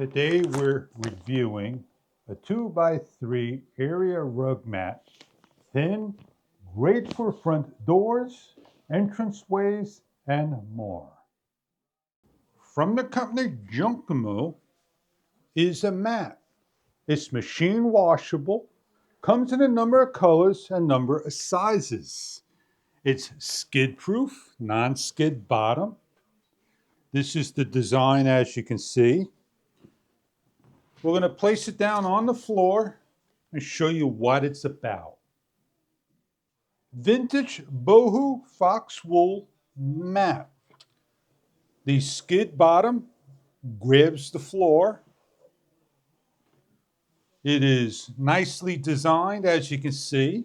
Today we're reviewing a 2x3 area rug mat. Thin, great for front doors, entranceways, and more. From the company Jukamo is a mat. It's machine washable, comes in a number of colors and number of sizes. It's skid proof, non-skid bottom. This is the design as you can see. We're going to place it down on the floor and show you what it's about. Vintage boho fox wool mat. The skid bottom grabs the floor. It is nicely designed as you can see.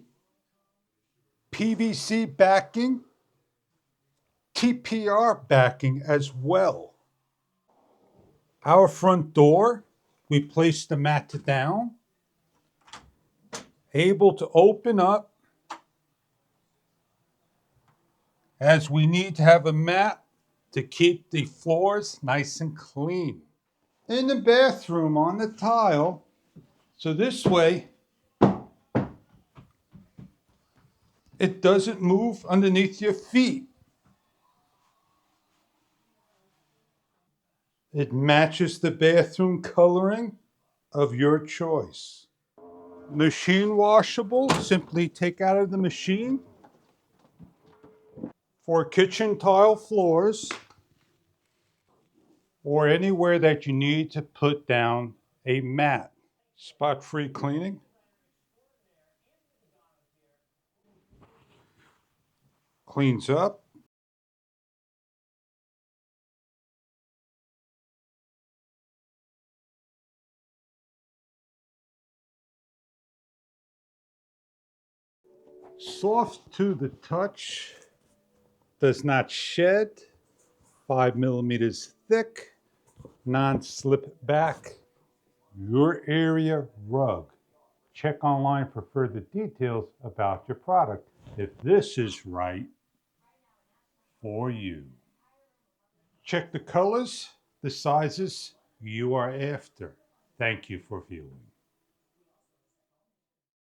PVC backing, TPR backing as well. Our front door, we place the mat down, able to open up as we need to have a mat to keep the floors nice and clean. In the bathroom on the tile, so this way it doesn't move underneath your feet. It matches the bathroom coloring of your choice. Machine washable, simply take out of the machine. For kitchen tile floors or anywhere that you need to put down a mat. Spot-free cleaning. Cleans up. Soft to the touch. Does not shed. 5 millimeters thick. Non-slip back. Your area rug. Check online for further details about your product if this is right for you. Check the colors, the sizes you are after. Thank you for viewing.